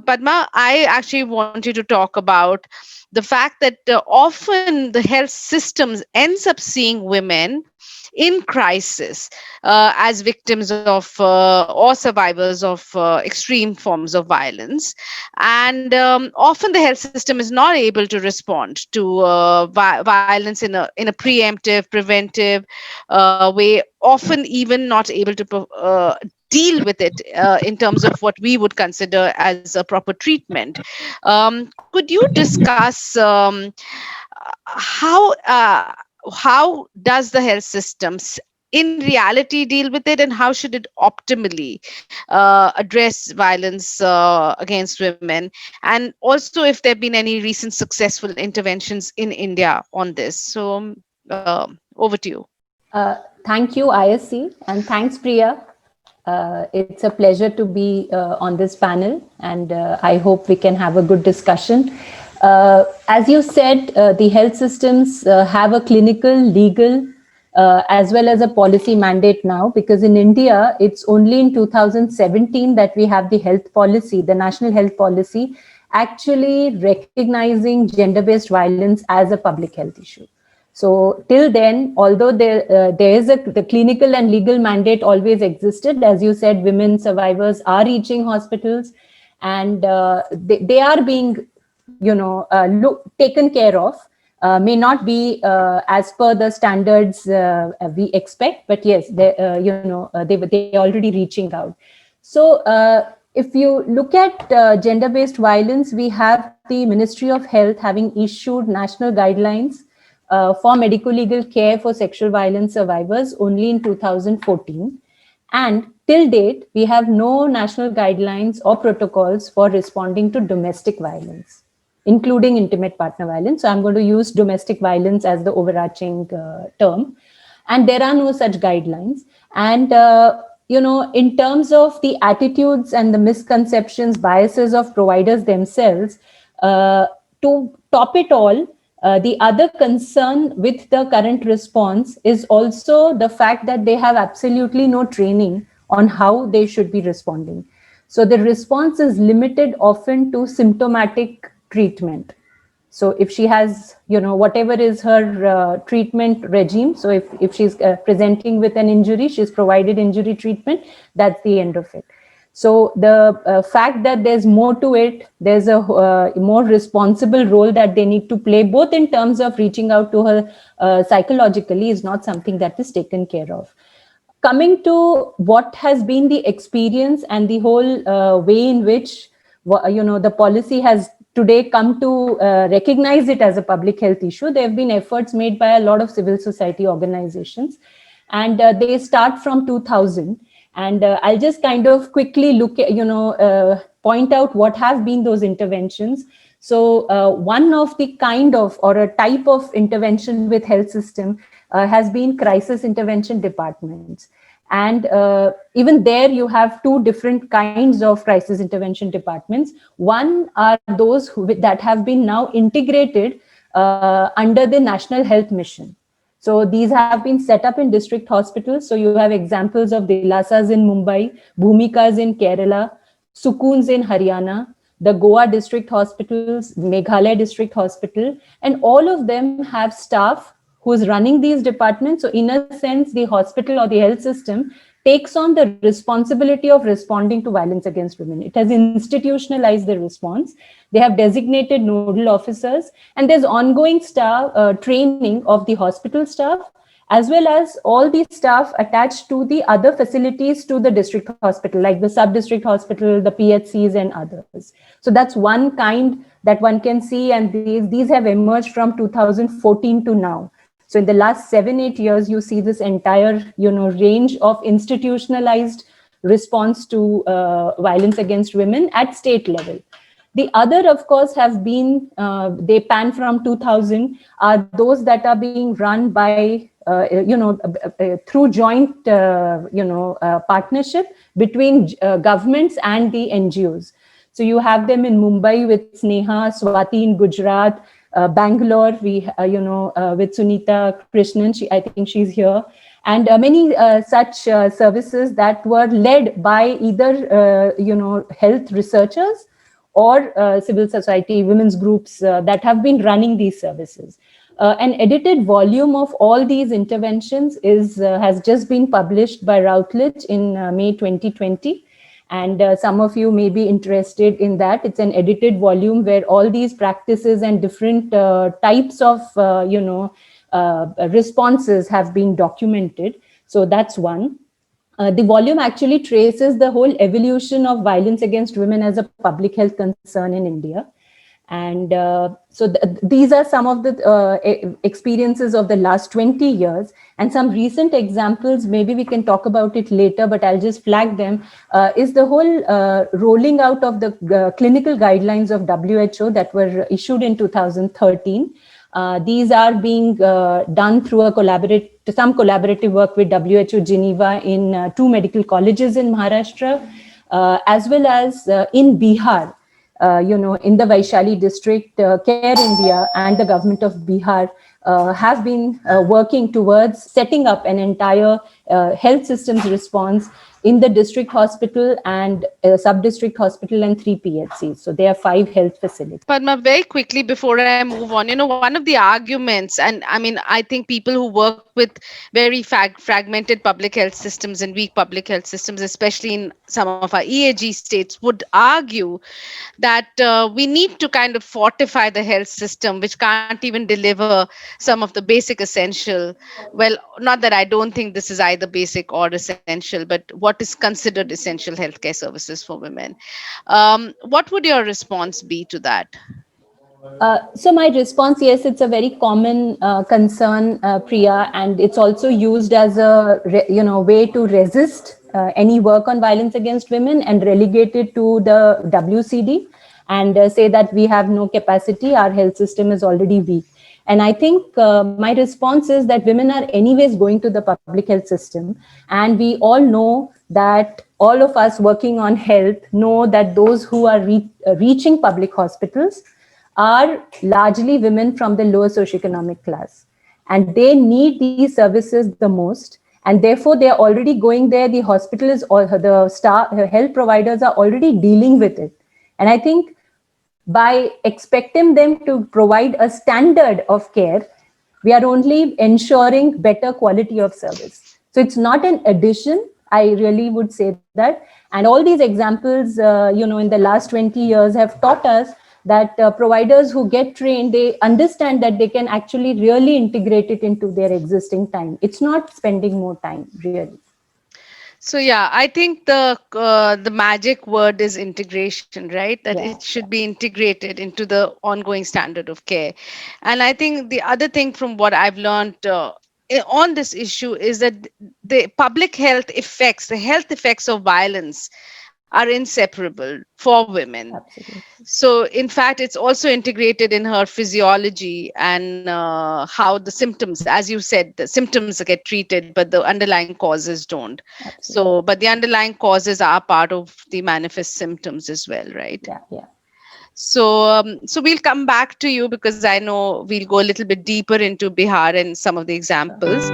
Padma, I actually want you to talk about the fact that often the health systems ends up seeing women in crisis as victims of or survivors of extreme forms of violence, and often the health system is not able to respond to violence in a preemptive, preventive way. Often even not able to deal with it in terms of what we would consider as a proper treatment. Could you discuss how does the health systems in reality deal with it, and how should it optimally address violence against women, and also if there have been any recent successful interventions in India on this? So over to you. Thank you, ISC, and thanks, Priya. It's a pleasure to be on this panel, and I hope we can have a good discussion. As you said, the health systems have a clinical, legal, as well as a policy mandate now, because in India, it's only in 2017 that we have the health policy, the national health policy, actually recognizing gender-based violence as a public health issue. So till then, although there is the clinical and legal mandate always existed, as you said, women survivors are reaching hospitals, and they are being, taken care of. May not be as per the standards we expect, but yes, they already reaching out. So if you look at gender-based violence, we have the Ministry of Health having issued national guidelines for medical legal care for sexual violence survivors only in 2014. And till date, we have no national guidelines or protocols for responding to domestic violence, including intimate partner violence. So I'm going to use domestic violence as the overarching term. And there are no such guidelines. And, in terms of the attitudes and the misconceptions, biases of providers themselves, to top it all, the other concern with the current response is also the fact that they have absolutely no training on how they should be responding. So the response is limited often to symptomatic treatment. So if she has, whatever is her treatment regime, so if she's presenting with an injury, she's provided injury treatment, that's the end of it. So the fact that there's more to it, there's a more responsible role that they need to play, both in terms of reaching out to her psychologically, is not something that is taken care of. Coming to what has been the experience and the whole way in which, the policy has today come to recognize it as a public health issue, there have been efforts made by a lot of civil society organizations, and they start from 2000. And I'll just kind of quickly look at, point out what have been those interventions. So one of the kind of, or a type of intervention with health system has been crisis intervention departments. And even there you have two different kinds of crisis intervention departments. One are those that have been now integrated under the National Health Mission. So these have been set up in district hospitals. So you have examples of Dilasas in Mumbai, Bhumikas in Kerala, Sukuns in Haryana, the Goa district hospitals, Meghalaya district hospital, and all of them have staff who's running these departments. So in a sense, the hospital or the health system takes on the responsibility of responding to violence against women. It has institutionalized the response. They have designated nodal officers, and there's ongoing staff training of the hospital staff, as well as all the staff attached to the other facilities to the district hospital, like the sub-district hospital, the PHCs and others. So that's one kind that one can see, and these have emerged from 2014 to now. So in the last 7-8 years, you see this entire, range of institutionalized response to violence against women at state level. The other, of course, have been, they pan from 2000, are those that are being run by, through joint, partnership between governments and the NGOs. So you have them in Mumbai with Sneha, Swati in Gujarat, Bangalore, with Sunita Krishnan, I think she's here, and many such services that were led by either, health researchers or civil society, women's groups that have been running these services. An edited volume of all these interventions has just been published by Routledge in May 2020. And some of you may be interested in that. It's an edited volume where all these practices and different types of, responses have been documented. So that's one. The volume actually traces the whole evolution of violence against women as a public health concern in India. And these are some of the experiences of the last 20 years. And some recent examples, maybe we can talk about it later, but I'll just flag them, is the whole rolling out of the clinical guidelines of WHO that were issued in 2013. These are being done through some collaborative work with WHO Geneva in 2 medical colleges in Maharashtra, as well as in Bihar. In the Vaishali district, Care India and the government of Bihar have been working towards setting up an entire health systems response in the district hospital and sub-district hospital and 3 PHCs. So there are 5 health facilities. Padma, very quickly before I move on, one of the arguments, and I mean, I think people who work with very fragmented public health systems and weak public health systems, especially in some of our EAG states, would argue that we need to kind of fortify the health system, which can't even deliver some of the basic essential. Well, not that I don't think this is either basic or essential, but what is considered essential healthcare services for women. What would your response be to that? So my response, yes, it's a very common concern, Priya, and it's also used as a way to resist any work on violence against women and relegate it to the WCD and say that we have no capacity, our health system is already weak. And I think my response is that women are anyways going to the public health system, and we all know that all of us working on health know that those who are reaching public hospitals are largely women from the lower socioeconomic class, and they need these services the most, and therefore they are already going there. The hospital is, or the health providers are already dealing with it. And I think by expecting them to provide a standard of care, we are only ensuring better quality of service. So it's not an addition, I really would say that. And all these examples, in the last 20 years have taught us that providers who get trained, they understand that they can actually really integrate it into their existing time. It's not spending more time, really. So yeah, I think the magic word is integration, right? That it should be integrated into the ongoing standard of care. And I think the other thing from what I've learned on this issue is that the public health effects, the health effects of violence are inseparable for women. Absolutely. So in fact, it's also integrated in her physiology and how the symptoms, as you said, the symptoms get treated, but the underlying causes don't. Absolutely. So, but the underlying causes are part of the manifest symptoms as well, right? Yeah. So we'll come back to you because I know we'll go a little bit deeper into Bihar and some of the examples.